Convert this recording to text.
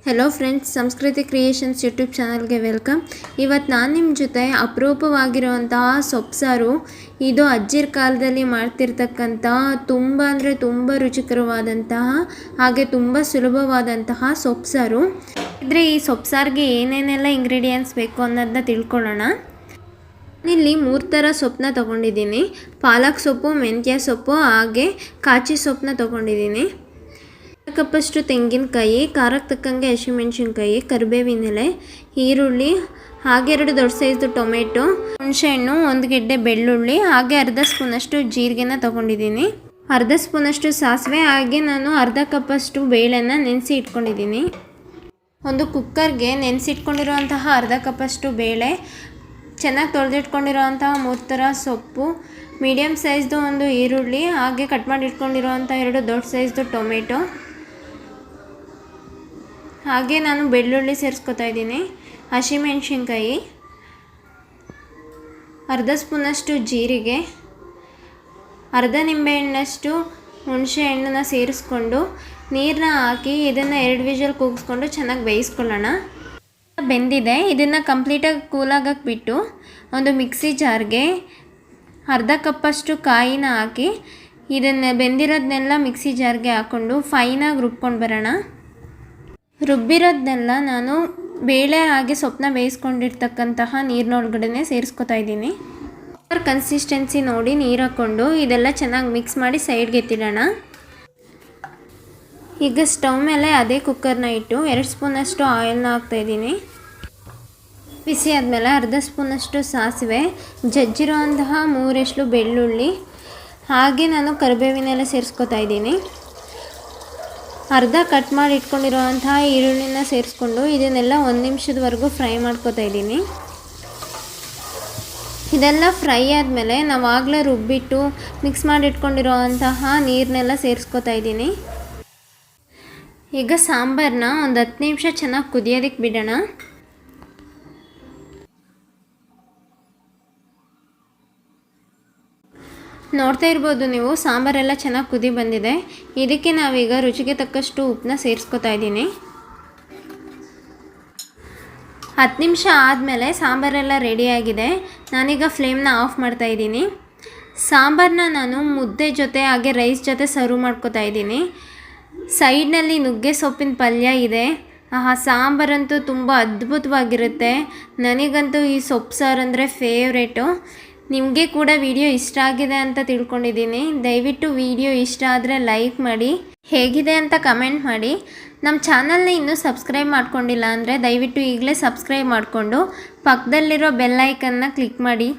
Hello friends, ಸಂಸ್ಕೃತಿ creations YouTube ಚಾನಲ್ಗೆ welcome. ಇವತ್ತು ನಾನು ನಿಮ್ಮ ಜೊತೆ ಅಪರೂಪವಾಗಿರುವಂತಹ ಸೊಪ್ಸಾರು, ಇದು ಅಜ್ಜಿರ ಕಾಲದಲ್ಲಿ ಮಾಡ್ತಿರ್ತಕ್ಕಂತಹ ತುಂಬ ಅಂದರೆ ತುಂಬ ರುಚಿಕರವಾದಂತಹ ಹಾಗೆ ತುಂಬ ಸುಲಭವಾದಂತಹ ಸೊಪ್ಸಾರು. ಇದ್ರೆ ಈ ಸೊಪ್ಸಾರಿಗೆ ಏನೇನೆಲ್ಲ ಇಂಗ್ರೀಡಿಯೆಂಟ್ಸ್ ಬೇಕು ಅನ್ನೋದನ್ನ ತಿಳ್ಕೊಳ್ಳೋಣ. ಇಲ್ಲಿ 3 ಥರ ಸೊಪ್ಪನ್ನ ತೊಗೊಂಡಿದ್ದೀನಿ. ಪಾಲಕ್ ಸೊಪ್ಪು, ಮೆಂತ್ಯ ಸೊಪ್ಪು ಹಾಗೆ ಕಾಚಿ ಸೊಪ್ಪನ್ನ ತೊಗೊಂಡಿದ್ದೀನಿ. ಕಪ್ಪಷ್ಟು ತೆಂಗಿನಕಾಯಿ, ಖಾರಕ್ಕೆ ತಕ್ಕಂಗೆ ಹಸಿಮೆಣಸಿನ್ಕಾಯಿ, ಕರಿಬೇವಿನ ಎಲೆ, ಈರುಳ್ಳಿ ಹಾಗೆ 2 ದೊಡ್ಡ ಸೈಜು ಟೊಮೆಟೊ, ಹುಣಸೆಹಣ್ಣು, 1 ಗೆಡ್ಡೆ ಬೆಳ್ಳುಳ್ಳಿ ಹಾಗೆ ಅರ್ಧ ಸ್ಪೂನಷ್ಟು ಜೀರಿಗೆನ ತೊಗೊಂಡಿದ್ದೀನಿ. ಅರ್ಧ ಸ್ಪೂನಷ್ಟು ಸಾಸಿವೆ ಹಾಗೆ ನಾನು ಅರ್ಧ ಕಪ್ಪಷ್ಟು ಬೇಳೆನ ನೆನೆಸಿ ಇಟ್ಕೊಂಡಿದ್ದೀನಿ. ಒಂದು ಕುಕ್ಕರ್ಗೆ ನೆನೆಸಿಟ್ಕೊಂಡಿರುವಂತಹ ಅರ್ಧ ಕಪ್ಪಷ್ಟು ಬೇಳೆ, ಚೆನ್ನಾಗಿ ತೊಳೆದಿಟ್ಕೊಂಡಿರುವಂತಹ 3 ಥರ ಸೊಪ್ಪು, ಮೀಡಿಯಮ್ ಸೈಜ್ದು 1 ಈರುಳ್ಳಿ ಹಾಗೆ ಕಟ್ ಮಾಡಿ ಇಟ್ಕೊಂಡಿರುವಂಥ 2 ದೊಡ್ಡ ಸೈಜ್ದು ಟೊಮೆಟೊ ಹಾಗೆ ನಾನು ಬೆಳ್ಳುಳ್ಳಿ ಸೇರಿಸ್ಕೊತಾ ಇದ್ದೀನಿ. ಹಸಿಮೆಣಸಿನ್ಕಾಯಿ, ಅರ್ಧ ಸ್ಪೂನಷ್ಟು ಜೀರಿಗೆ, ಅರ್ಧ ನಿಂಬೆಹಣ್ಣಷ್ಟು ಹುಣಸೆ ಹಣ್ಣನ್ನು ಸೇರಿಸ್ಕೊಂಡು ನೀರನ್ನ ಹಾಕಿ ಇದನ್ನು 2 ವಿಷಲ್ ಕೂಗಿಸ್ಕೊಂಡು ಚೆನ್ನಾಗಿ ಬೇಯಿಸ್ಕೊಳ್ಳೋಣ. ಬೆಂದಿದೆ, ಇದನ್ನು ಕಂಪ್ಲೀಟಾಗಿ ಕೂಲಾಗಕ್ಕೆ ಬಿಟ್ಟು ಒಂದು ಮಿಕ್ಸಿ ಜಾರ್ಗೆ ಅರ್ಧ ಕಪ್ಪಷ್ಟು ಕಾಯಿನ ಹಾಕಿ ಇದನ್ನು ಬೆಂದಿರೋದನ್ನೆಲ್ಲ ಮಿಕ್ಸಿ ಜಾರ್ಗೆ ಹಾಕ್ಕೊಂಡು ಫೈನಾಗಿ ರುಬ್ಕೊಂಡು ಬರೋಣ. ರುಬ್ಬಿರೋದನ್ನೆಲ್ಲ ನಾನು ಬೇಳೆ ಹಾಗೆ ಸೊಪ್ಪನ್ನ ಬೇಯಿಸ್ಕೊಂಡಿರ್ತಕ್ಕಂತಹ ನೀರಿನೊಳಗಡೆ ಸೇರಿಸ್ಕೊತಾ ಇದ್ದೀನಿ. ಕನ್ಸಿಸ್ಟೆನ್ಸಿ ನೋಡಿ ನೀರು ಹಾಕ್ಕೊಂಡು ಇದೆಲ್ಲ ಚೆನ್ನಾಗಿ ಮಿಕ್ಸ್ ಮಾಡಿ ಸೈಡ್ಗೆ ಎತ್ತಿಡೋಣ. ಈಗ ಸ್ಟವ್ ಮೇಲೆ ಅದೇ ಕುಕ್ಕರ್ನ ಇಟ್ಟು 2 ಸ್ಪೂನಷ್ಟು ಆಯಿಲ್ನ ಹಾಕ್ತಾಯಿದ್ದೀನಿ. ಬಿಸಿ ಆದಮೇಲೆ ಅರ್ಧ ಸ್ಪೂನಷ್ಟು ಸಾಸಿವೆ, ಜಜ್ಜಿರೋಂತಹ 3 ಎಸಳು ಬೆಳ್ಳುಳ್ಳಿ ಹಾಗೆ ನಾನು ಕರಿಬೇವಿನ ಎಲೆ ಸೇರಿಸ್ಕೊತಾ ಇದ್ದೀನಿ. ಅರ್ಧ ಕಟ್ ಮಾಡಿ ಇಟ್ಕೊಂಡಿರುವಂತಹ ಈರುಳ್ಳಿನ ಸೇರಿಸ್ಕೊಂಡು ಇದನ್ನೆಲ್ಲ 1 ನಿಮಿಷದವರೆಗೂ ಫ್ರೈ ಮಾಡ್ಕೊತಾ ಇದ್ದೀನಿ. ಇದೆಲ್ಲ ಫ್ರೈ ಆದಮೇಲೆ ನಾವು ಆಗಲೇ ರುಬ್ಬಿಟ್ಟು ಮಿಕ್ಸ್ ಮಾಡಿ ಇಟ್ಕೊಂಡಿರುವಂತಹ ನೀರನ್ನೆಲ್ಲ ಸೇರಿಸ್ಕೊತಾ ಇದ್ದೀನಿ. ಈಗ ಸಾಂಬಾರನ್ನ ಒಂದು 10 ನಿಮಿಷ ಚೆನ್ನಾಗಿ ಕುದಿಯೋದಕ್ಕೆ ಬಿಡೋಣ. ನೋಡ್ತಾ ಇರ್ಬೋದು ನೀವು, ಸಾಂಬಾರೆಲ್ಲ ಚೆನ್ನಾಗಿ ಕುದಿ ಬಂದಿದೆ. ಇದಕ್ಕೆ ನಾವೀಗ ರುಚಿಗೆ ತಕ್ಕಷ್ಟು ಉಪ್ಪನ್ನ ಸೇರಿಸ್ಕೊತಾ ಇದ್ದೀನಿ. 10 ನಿಮಿಷ ಆದಮೇಲೆ ಸಾಂಬಾರೆಲ್ಲ ರೆಡಿಯಾಗಿದೆ. ನಾನೀಗ ಫ್ಲೇಮ್ನ ಆಫ್ ಮಾಡ್ತಾ ಇದ್ದೀನಿ. ಸಾಂಬಾರನ್ನ ನಾನು ಮುದ್ದೆ ಜೊತೆ ಹಾಗೆ ರೈಸ್ ಜೊತೆ ಸರ್ವ್ ಮಾಡ್ಕೊತಾ ಇದ್ದೀನಿ. ಸೈಡ್ನಲ್ಲಿ ನುಗ್ಗೆ ಸೊಪ್ಪಿನ ಪಲ್ಯ ಇದೆ. ಸಾಂಬಾರಂತೂ ತುಂಬ ಅದ್ಭುತವಾಗಿರುತ್ತೆ. ನನಗಂತೂ ಈ ಸೊಪ್ಪು ಸಾರು ಅಂದರೆ ಫೇವ್ರೇಟು. ನಿಮಗೆ ಕೂಡ ವಿಡಿಯೋ ಇಷ್ಟ ಆಗಿದೆ ಅಂತ ತಿಳ್ಕೊಂಡಿದ್ದೀನಿ. ದಯವಿಟ್ಟು ವಿಡಿಯೋ ಇಷ್ಟ ಆದರೆ ಲೈಕ್ ಮಾಡಿ, ಹೇಗಿದೆ ಅಂತ ಕಮೆಂಟ್ ಮಾಡಿ. ನಮ್ಮ ಚಾನಲ್ನ ಇನ್ನೂ ಸಬ್ಸ್ಕ್ರೈಬ್ ಮಾಡ್ಕೊಂಡಿಲ್ಲ ಅಂದರೆ ದಯವಿಟ್ಟು ಈಗಲೇ ಸಬ್ಸ್ಕ್ರೈಬ್ ಮಾಡಿಕೊಂಡು ಪಕ್ಕದಲ್ಲಿರೋ ಬೆಲ್ ಐಕನ್ನ ಕ್ಲಿಕ್ ಮಾಡಿ.